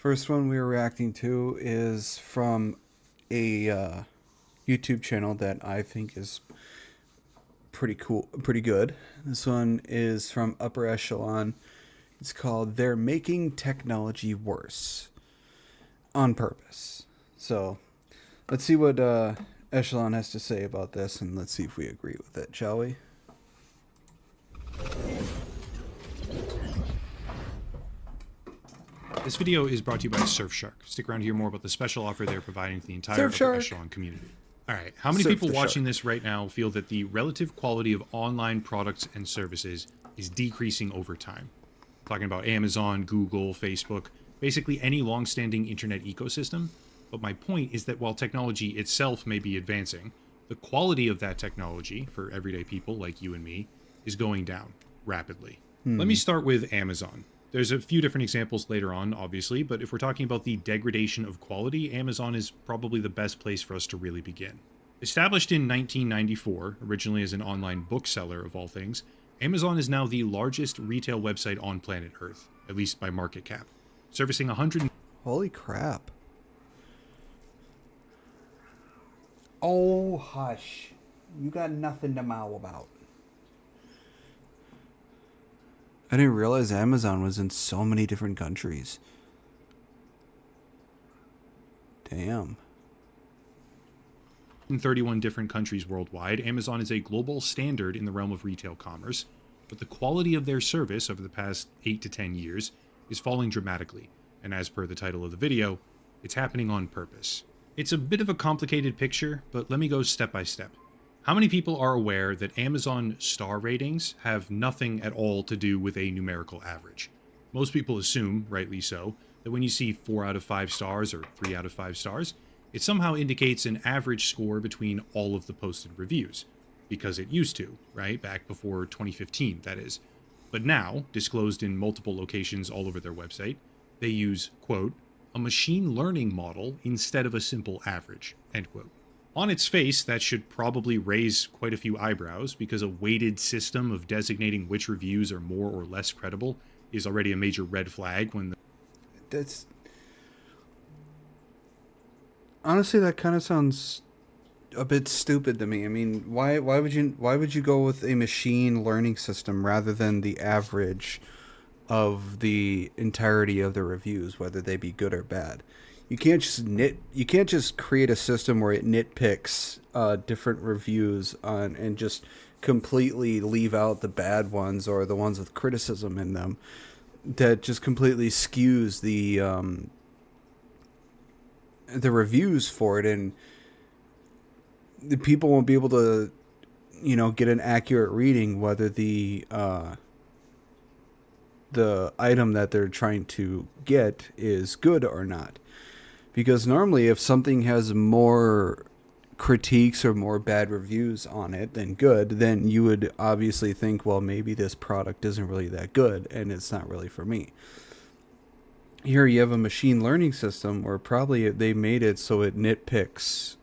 First one we were reacting to is from a YouTube channel that I think is pretty cool, pretty good. This one is from Upper Echelon. It's called "They're Making Technology Worse on Purpose." So let's see what Echelon has to say about this, and let's see if we agree with it, shall we? This video is brought to you by Surfshark. Stick around to hear more about the special offer they're providing to the entire Upper Echelon community. Alright, how many people watching this right now feel that the relative quality of online products and services is decreasing over time? I'm talking about Amazon, Google, Facebook, basically any long-standing internet ecosystem. But my point is that while technology itself may be advancing, the quality of that technology for everyday people like you and me is going down rapidly. Let me start with Amazon. There's a few different examples later on, obviously, but if we're talking about the degradation of quality, Amazon is probably the best place for us to really begin. Established in 1994, originally as an online bookseller of all things, Amazon is now the largest retail website on planet Earth, at least by market cap, servicing 100... Holy crap. Oh, hush. You got nothing to mow about. I didn't realize Amazon was in so many different countries. Damn. In 31 different countries worldwide, Amazon is a global standard in the realm of retail commerce, but the quality of their service over the past 8 to 10 years is falling dramatically, and as per the title of the video, it's happening on purpose. It's a bit of a complicated picture, but let me go step by step. How many people are aware that Amazon star ratings have nothing at all to do with a numerical average? Most people assume, rightly so, that when you see 4 out of 5 stars or 3 out of 5 stars, it somehow indicates an average score between all of the posted reviews. Because it used to, right? Back before 2015, that is. But now, disclosed in multiple locations all over their website, they use, quote, a machine learning model instead of a simple average, end quote. On its face, that should probably raise quite a few eyebrows, because a weighted system of designating which reviews are more or less credible is already a major red flag when the... That's... Honestly, that kind of sounds a bit stupid to me. I mean, why would you go with a machine learning system rather than the average of the entirety of the reviews, whether they be good or bad? You can't just create a system where it nitpicks different reviews on and just completely leave out the bad ones or the ones with criticism in them. That just completely skews the reviews for it, and the people won't be able to, get an accurate reading whether the item that they're trying to get is good or not. Because normally if something has more critiques or more bad reviews on it than good, then you would obviously think, well, maybe this product isn't really that good and it's not really for me. Here you have a machine learning system where probably they made it so it nitpicks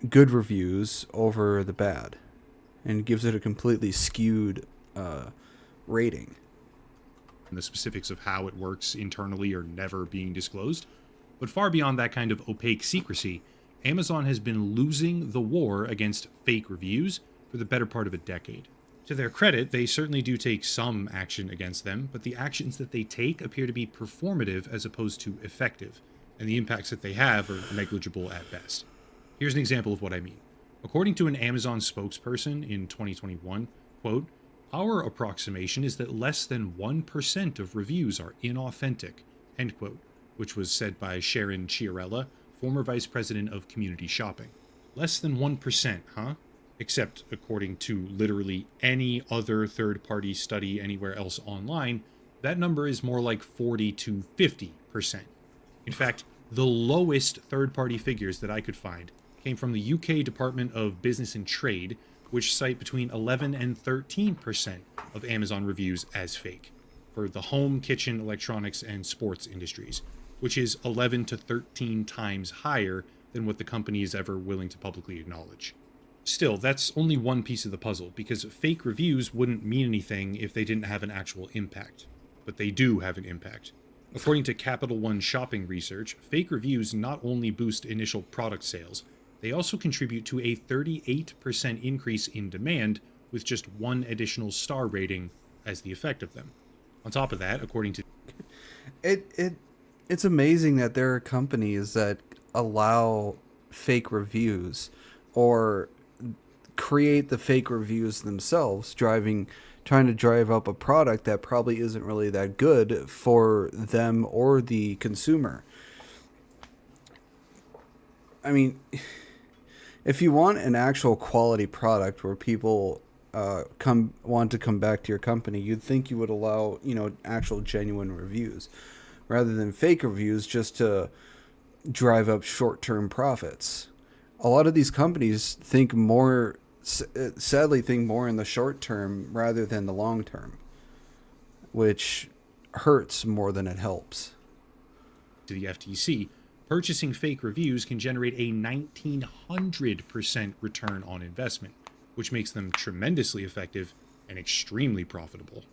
good reviews over the bad and gives it a completely skewed rating. The specifics of how it works internally are never being disclosed. But far beyond that kind of opaque secrecy, Amazon has been losing the war against fake reviews for the better part of a decade. To their credit, they certainly do take some action against them, but the actions that they take appear to be performative as opposed to effective, and the impacts that they have are negligible at best. Here's an example of what I mean. According to an Amazon spokesperson in 2021, quote, our approximation is that less than 1% of reviews are inauthentic, end quote, which was said by Sharon Chiarella, former vice president of community shopping. Less than 1%, huh? Except according to literally any other third-party study anywhere else online, that number is more like 40 to 50%. In fact, the lowest third-party figures that I could find came from the UK Department of Business and Trade, which cite between 11 and 13% of Amazon reviews as fake for the home, kitchen, electronics, and sports industries, which is 11 to 13 times higher than what the company is ever willing to publicly acknowledge. Still, that's only one piece of the puzzle, because fake reviews wouldn't mean anything if they didn't have an actual impact. But they do have an impact. According to Capital One shopping research, fake reviews not only boost initial product sales, they also contribute to a 38% increase in demand with just one additional star rating as the effect of them. On top of that, according to It's amazing that there are companies that allow fake reviews or create the fake reviews themselves, trying to drive up a product that probably isn't really that good for them or the consumer. I mean, if you want an actual quality product where people want to come back to your company, you'd think you would allow, actual genuine reviews rather than fake reviews just to drive up short-term profits. A lot of these companies sadly think more in the short term rather than the long term, which hurts more than it helps. the FTC, purchasing fake reviews can generate a 1900% return on investment, which makes them tremendously effective and extremely profitable.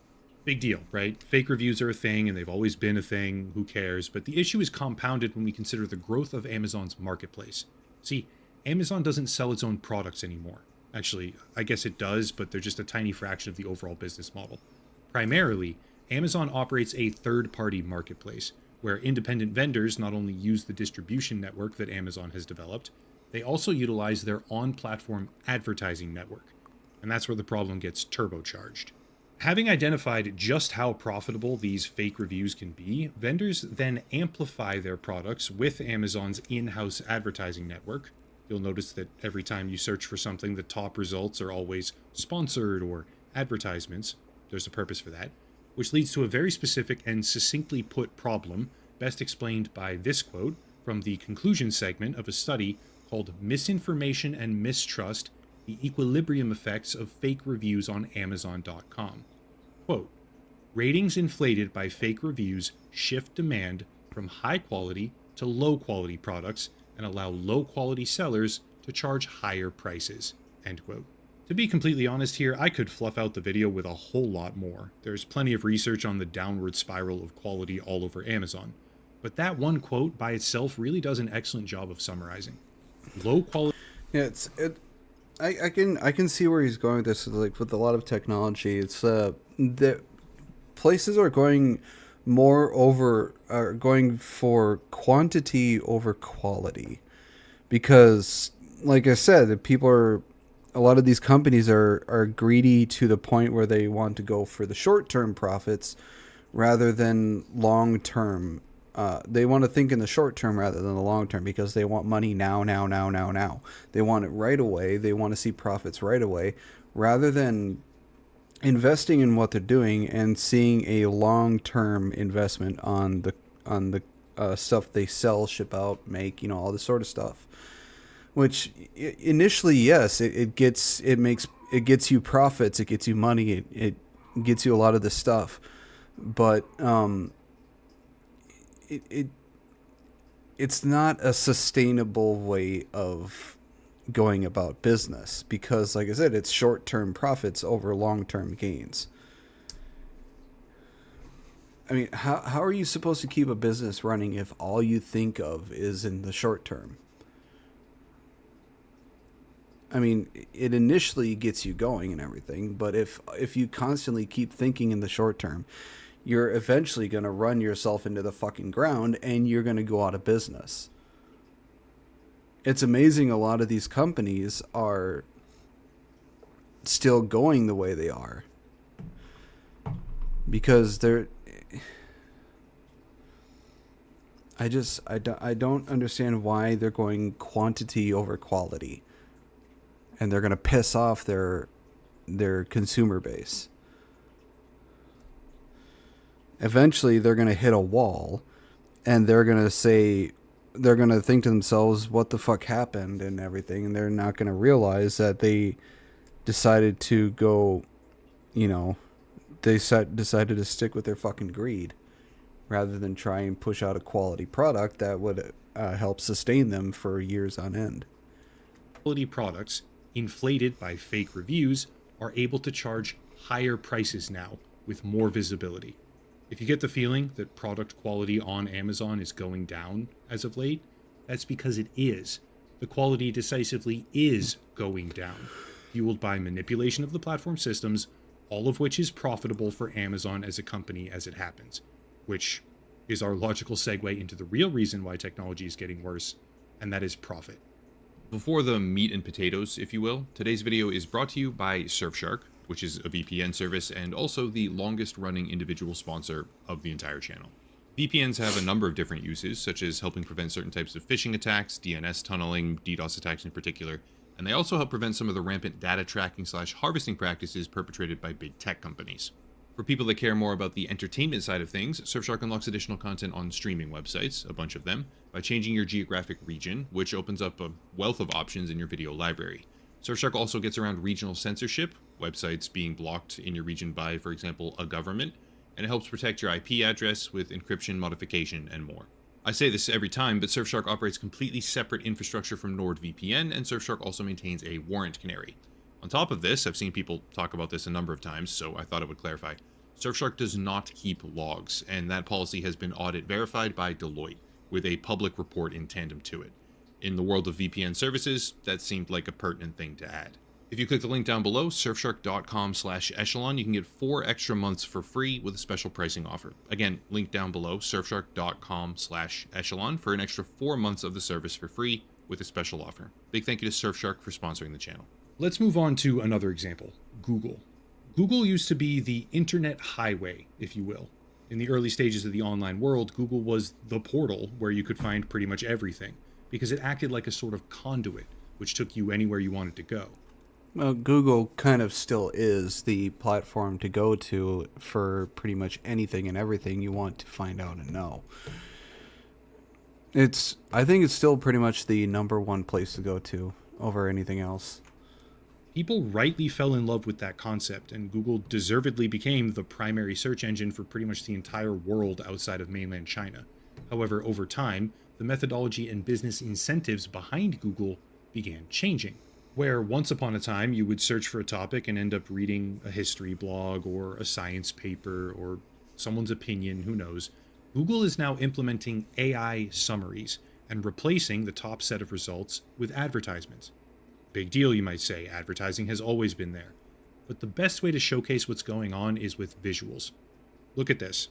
Big deal, right? Fake reviews are a thing and they've always been a thing. Who cares? But the issue is compounded when we consider the growth of Amazon's marketplace. See, Amazon doesn't sell its own products anymore. Actually, I guess it does, but they're just a tiny fraction of the overall business model. Primarily, Amazon operates a third-party marketplace, where independent vendors not only use the distribution network that Amazon has developed, they also utilize their on-platform advertising network. And that's where the problem gets turbocharged. Having identified just how profitable these fake reviews can be, vendors then amplify their products with Amazon's in-house advertising network. You'll notice that every time you search for something, the top results are always sponsored or advertisements. There's a purpose for that, which leads to a very specific and succinctly put problem, best explained by this quote from the conclusion segment of a study called Misinformation and Mistrust: The Equilibrium Effects of Fake Reviews on Amazon.com. Quote, ratings inflated by fake reviews shift demand from high quality to low quality products and allow low quality sellers to charge higher prices, end quote. To be completely honest here, I could fluff out the video with a whole lot more. There's plenty of research on the downward spiral of quality all over Amazon. But that one quote by itself really does an excellent job of summarizing. Low quality... Yeah, I can see where he's going with this. Like with a lot of technology, it's the places are going for quantity over quality, because, like I said, a lot of these companies are greedy to the point where they want to go for the short-term profits rather than long-term. They want to think in the short term rather than the long term, because they want money now. They want it right away. They want to see profits right away, rather than investing in what they're doing and seeing a long-term investment on the stuff they sell, ship out, make, all this sort of stuff. Which initially, yes, it gets you profits, it gets you money, it gets you a lot of this stuff, but it's not a sustainable way of going about business, because, like I said, it's short-term profits over long-term gains. I mean, how are you supposed to keep a business running if all you think of is in the short term? I mean, it initially gets you going and everything, but if you constantly keep thinking in the short term, you're eventually going to run yourself into the fucking ground and you're going to go out of business. It's amazing a lot of these companies are still going the way they are, because I don't understand why they're going quantity over quality, and they're going to piss off their consumer base. Eventually they're going to hit a wall, and they're going to think to themselves, what the fuck happened and everything, and they're not going to realize that they decided to go, decided to stick with their fucking greed rather than try and push out a quality product that would help sustain them for years on end. Quality products, inflated by fake reviews, are able to charge higher prices now with more visibility. If you get the feeling that product quality on Amazon is going down as of late, that's because it is. The quality decisively is going down, fueled by manipulation of the platform systems, all of which is profitable for Amazon as a company as it happens, which is our logical segue into the real reason why technology is getting worse, and that is profit. Before the meat and potatoes, if you will, today's video is brought to you by Surfshark, which is a VPN service and also the longest running individual sponsor of the entire channel. VPNs have a number of different uses, such as helping prevent certain types of phishing attacks, DNS tunneling, DDoS attacks in particular, and they also help prevent some of the rampant data tracking / harvesting practices perpetrated by big tech companies. For people that care more about the entertainment side of things, Surfshark unlocks additional content on streaming websites, a bunch of them, by changing your geographic region, which opens up a wealth of options in your video library. Surfshark also gets around regional censorship, websites being blocked in your region by, for example, a government, and it helps protect your IP address with encryption, modification, and more. I say this every time, but Surfshark operates completely separate infrastructure from NordVPN, and Surfshark also maintains a warrant canary. On top of this, I've seen people talk about this a number of times, so I thought I would clarify. Surfshark does not keep logs, and that policy has been audit verified by Deloitte, with a public report in tandem to it. In the world of VPN services, that seemed like a pertinent thing to add. If you click the link down below, surfshark.com/echelon, you can get 4 extra months for free with a special pricing offer. Again, link down below, surfshark.com/echelon for an extra 4 months of the service for free with a special offer. Big thank you to Surfshark for sponsoring the channel. Let's move on to another example, Google. Google used to be the internet highway, if you will. In the early stages of the online world, Google was the portal where you could find pretty much everything, because it acted like a sort of conduit, which took you anywhere you wanted to go. Well, Google kind of still is the platform to go to for pretty much anything and everything you want to find out and know. I think it's still pretty much the #1 place to go to over anything else. People rightly fell in love with that concept, and Google deservedly became the primary search engine for pretty much the entire world outside of mainland China. However, over time, the methodology and business incentives behind Google began changing, where once upon a time you would search for a topic and end up reading a history blog or a science paper or someone's opinion, who knows. Google is now implementing AI summaries and replacing the top set of results with advertisements. Big deal, you might say. Advertising has always been there. But the best way to showcase what's going on is with visuals. Look at this.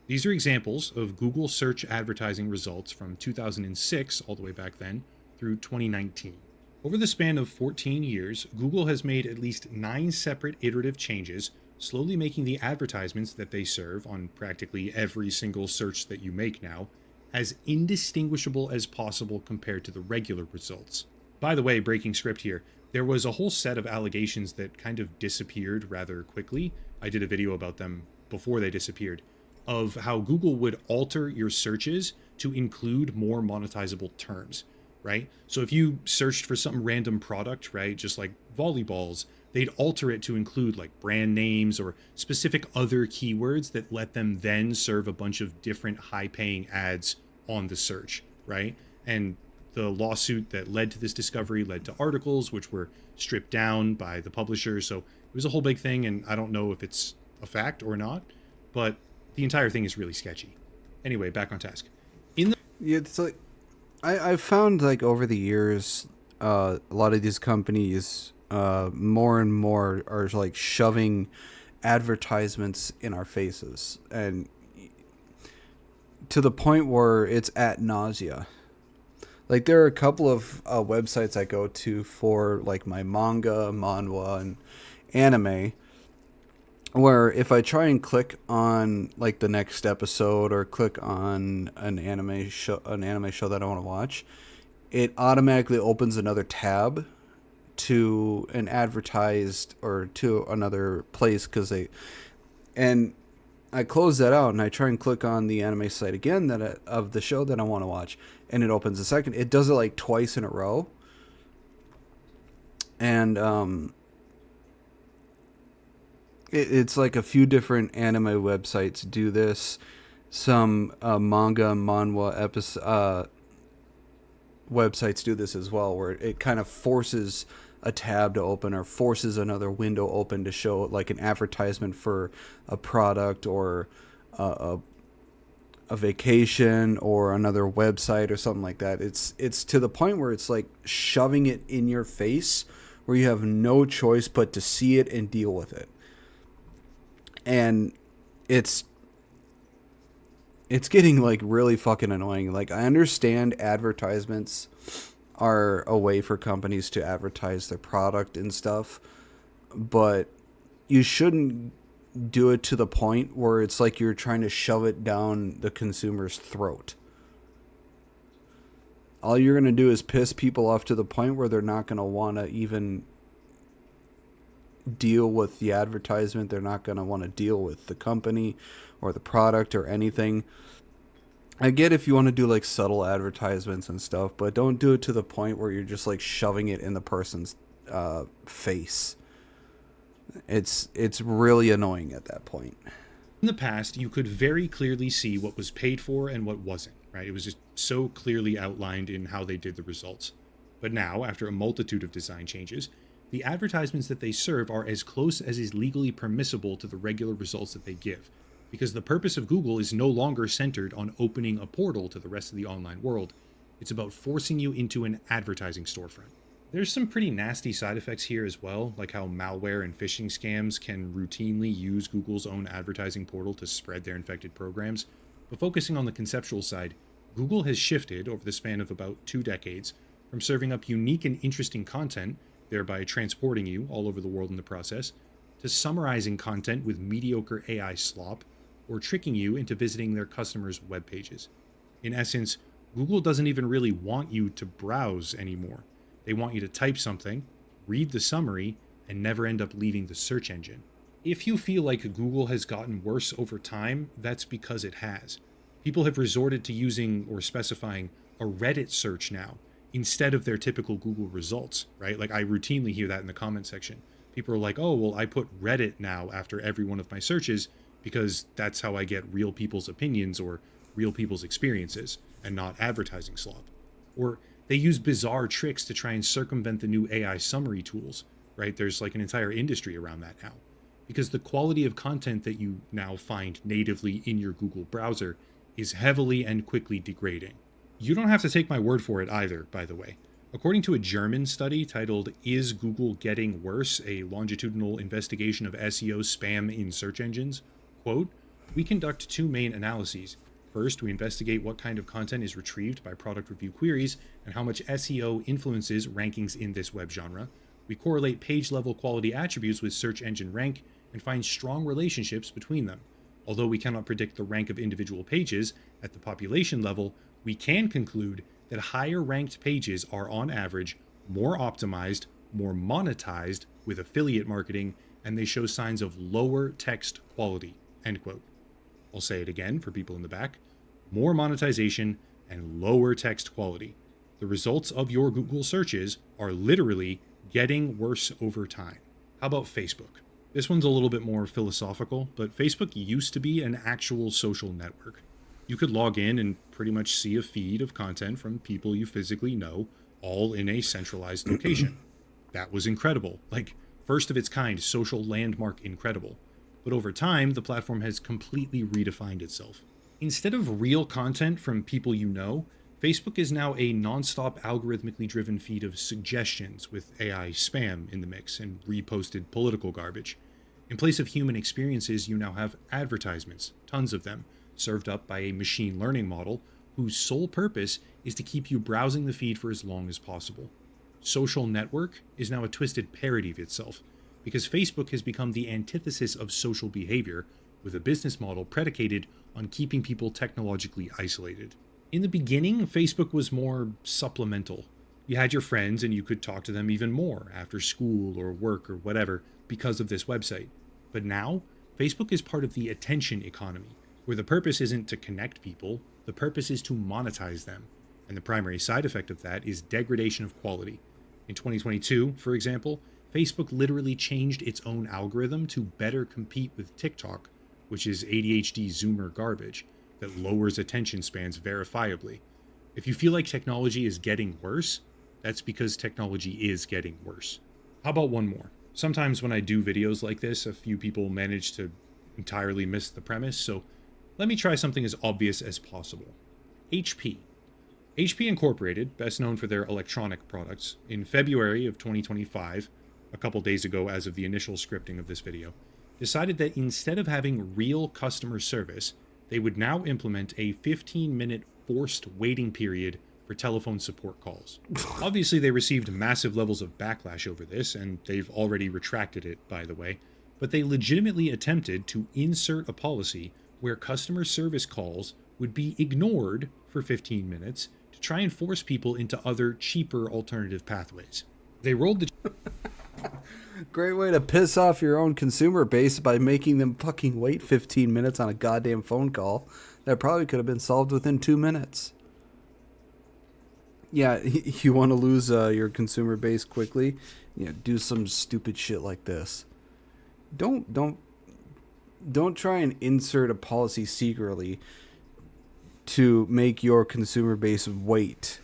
These are examples of Google search advertising results from 2006, all the way back then, through 2019. Over the span of 14 years, Google has made at least 9 separate iterative changes, slowly making the advertisements that they serve on practically every single search that you make now as indistinguishable as possible compared to the regular results. By the way, breaking script here, there was a whole set of allegations that kind of disappeared rather quickly. I did a video about them before they disappeared, of how Google would alter your searches to include more monetizable terms, right? So if you searched for some random product, right, just like volleyballs, they'd alter it to include like brand names or specific other keywords that let them then serve a bunch of different high-paying ads on the search, right? And the lawsuit that led to this discovery led to articles which were stripped down by the publisher. So it was a whole big thing, and I don't know if it's a fact or not, but the entire thing is really sketchy. Anyway, back on task. Yeah, it's like I've found like over the years, a lot of these companies, more and more are like shoving advertisements in our faces, and to the point where it's at nausea. Like, there are a couple of websites I go to for, like, my manga, manhwa, and anime, where if I try and click on, like, the next episode or click on an anime show that I want to watch, it automatically opens another tab to an advertised or to another place and I close that out and I try and click on the anime site again of the show that I want to watch, and it opens a second. It does it like twice in a row, and it's like a few different anime websites do this. Some manga, manhwa websites do this as well, where it kind of forces a tab to open or forces another window open to show like an advertisement for a product or a vacation or another website or something like that. It's to the point where it's like shoving it in your face, where you have no choice but to see it and deal with it. And it's getting like really fucking annoying. Like, I understand advertisements are a way for companies to advertise their product and stuff, but you shouldn't do it to the point where it's like you're trying to shove it down the consumer's throat. All you're going to do is piss people off to the point where they're not going to want to even deal with the advertisement. They're not going to want to deal with the company or the product or anything. I get if you want to do like subtle advertisements and stuff, but don't do it to the point where you're just like shoving it in the person's face. It's really annoying at that point. In the past, you could very clearly see what was paid for and what wasn't, right? It was just so clearly outlined in how they did the results. But now, after a multitude of design changes, the advertisements that they serve are as close as is legally permissible to the regular results that they give, because the purpose of Google is no longer centered on opening a portal to the rest of the online world. It's about forcing you into an advertising storefront. There's some pretty nasty side effects here as well, like how malware and phishing scams can routinely use Google's own advertising portal to spread their infected programs. But focusing on the conceptual side, Google has shifted over the span of about 2 decades from serving up unique and interesting content, thereby transporting you all over the world in the process, to summarizing content with mediocre AI slop, or tricking you into visiting their customers' web pages. In essence, Google doesn't even really want you to browse anymore. They want you to type something, read the summary, and never end up leaving the search engine. If you feel like Google has gotten worse over time, that's because it has. People have resorted to using or specifying a Reddit search now instead of their typical Google results, right? Like, I routinely hear that in the comment section. People are like, oh, well, I put Reddit now after every one of my searches because that's how I get real people's opinions or real people's experiences and not advertising slop. Or they use bizarre tricks to try and circumvent the new AI summary tools, right? There's like an entire industry around that now, because the quality of content that you now find natively in your Google browser is heavily and quickly degrading. You don't have to take my word for it either, by the way. According to a German study titled "Is Google Getting Worse? A Longitudinal Investigation of SEO Spam in Search Engines," quote, "We conduct 2 main analyses. First, we investigate what kind of content is retrieved by product review queries and how much SEO influences rankings in this web genre. We correlate page-level quality attributes with search engine rank and find strong relationships between them. Although we cannot predict the rank of individual pages at the population level, we can conclude that higher ranked pages are on average more optimized, more monetized with affiliate marketing, and they show signs of lower text quality," end quote. I'll say it again for people in the back: more monetization and lower text quality. The results of your Google searches are literally getting worse over time. How about Facebook? This one's a little bit more philosophical, but Facebook used to be an actual social network. You could log in and pretty much see a feed of content from people you physically know, all in a centralized location. That was incredible, like first of its kind social landmark incredible. But over time, the platform has completely redefined itself. Instead of real content from people you know, Facebook is now a non-stop algorithmically driven feed of suggestions with AI spam in the mix and reposted political garbage. In place of human experiences, you now have advertisements, tons of them, served up by a machine learning model whose sole purpose is to keep you browsing the feed for as long as possible. Social network is now a twisted parody of itself, because Facebook has become the antithesis of social behavior, with a business model predicated on keeping people technologically isolated. In the beginning, Facebook was more supplemental. You had your friends and you could talk to them even more after school or work or whatever because of this website. But now, Facebook is part of the attention economy, where the purpose isn't to connect people, the purpose is to monetize them. And the primary side effect of that is degradation of quality. In 2022, for example, Facebook literally changed its own algorithm to better compete with TikTok, which is ADHD Zoomer garbage that lowers attention spans verifiably. If you feel like technology is getting worse, that's because technology is getting worse. How about one more? Sometimes when I do videos like this, a few people manage to entirely miss the premise, so let me try something as obvious as possible. HP. HP Incorporated, best known for their electronic products, in February of 2025, a couple days ago as of the initial scripting of this video, decided that instead of having real customer service, they would now implement a 15-minute forced waiting period for telephone support calls. Obviously, they received massive levels of backlash over this, and they've already retracted it, by the way, but they legitimately attempted to insert a policy where customer service calls would be ignored for 15 minutes to try and force people into other, cheaper alternative pathways. They rolled the Great way to piss off your own consumer base by making them fucking wait 15 minutes on a goddamn phone call that probably could have been solved within 2 minutes. Yeah, you want to lose your consumer base quickly? Do some stupid shit like this. Don't try and insert a policy secretly to make your consumer base wait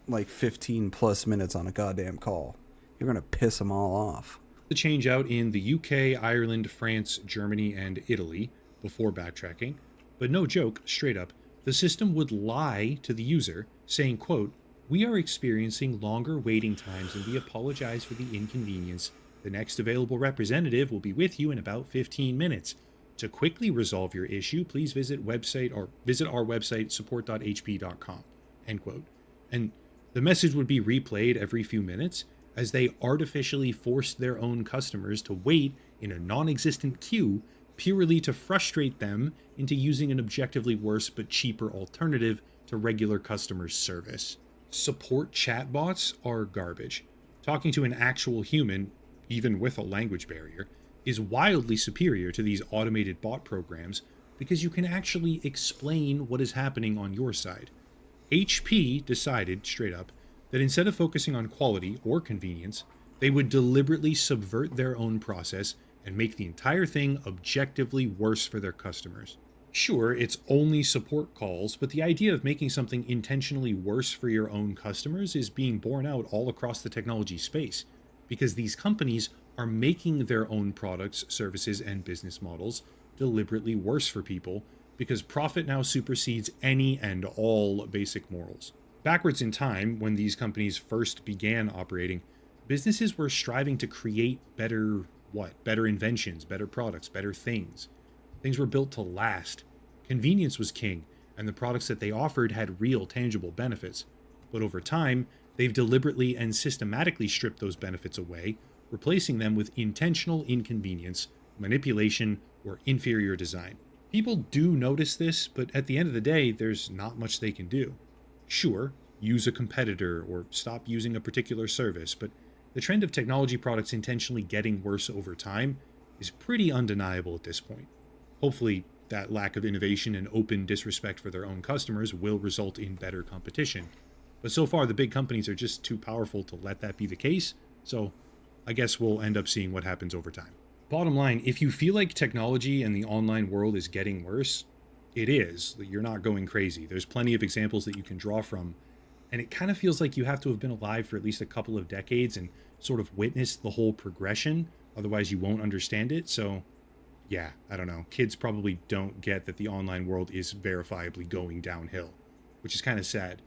like 15 plus minutes on a goddamn call. You're going to piss them all off. The change out in the UK, Ireland, France, Germany, and Italy before backtracking. But no joke, straight up, the system would lie to the user, saying, quote, "We are experiencing longer waiting times and we apologize for the inconvenience. The next available representative will be with you in about 15 minutes. To quickly resolve your issue, please visit our website, support.hp.com, end quote. And the message would be replayed every few minutes as they artificially forced their own customers to wait in a non-existent queue purely to frustrate them into using an objectively worse but cheaper alternative to regular customer service. Support chatbots are garbage. Talking to an actual human, even with a language barrier, is wildly superior to these automated bot programs because you can actually explain what is happening on your side. HP decided, straight up, that instead of focusing on quality or convenience, they would deliberately subvert their own process and make the entire thing objectively worse for their customers. Sure, it's only support calls, but the idea of making something intentionally worse for your own customers is being borne out all across the technology space, because these companies are making their own products, services, and business models deliberately worse for people because profit now supersedes any and all basic morals. Backwards in time, when these companies first began operating, businesses were striving to create better inventions, better products, better things. Things were built to last. Convenience was king, and the products that they offered had real tangible benefits. But over time, they've deliberately and systematically stripped those benefits away, replacing them with intentional inconvenience, manipulation, or inferior design. People do notice this, but at the end of the day, there's not much they can do. Sure, use a competitor or stop using a particular service, but the trend of technology products intentionally getting worse over time is pretty undeniable at this point. Hopefully, that lack of innovation and open disrespect for their own customers will result in better competition. But so far, the big companies are just too powerful to let that be the case, so I guess we'll end up seeing what happens over time. Bottom line, if you feel like technology and the online world is getting worse, it is. You're not going crazy. There's plenty of examples that you can draw from, and it kind of feels like you have to have been alive for at least a couple of decades and sort of witnessed the whole progression, otherwise you won't understand it. So yeah, I don't know. Kids probably don't get that the online world is verifiably going downhill, which is kind of sad.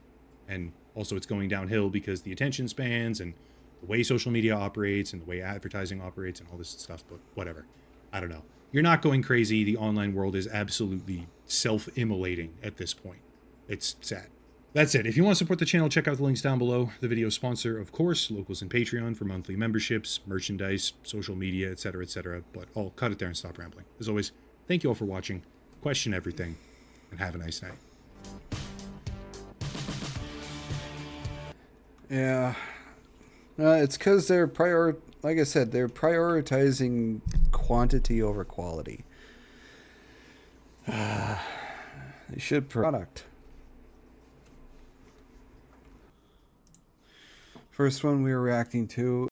And also it's going downhill because the attention spans and the way social media operates and the way advertising operates and all this stuff, but whatever. I don't know. You're not going crazy. The online world is absolutely self-immolating at this point. It's sad. That's it. If you want to support the channel, check out the links down below. The video sponsor, of course, Locals and Patreon for monthly memberships, merchandise, social media, etc., etc. But I'll cut it there and stop rambling. As always, thank you all for watching. Question everything, and have a nice night. Yeah. It's because they're like I said, they're prioritizing quantity over quality. They should product. First one we were reacting to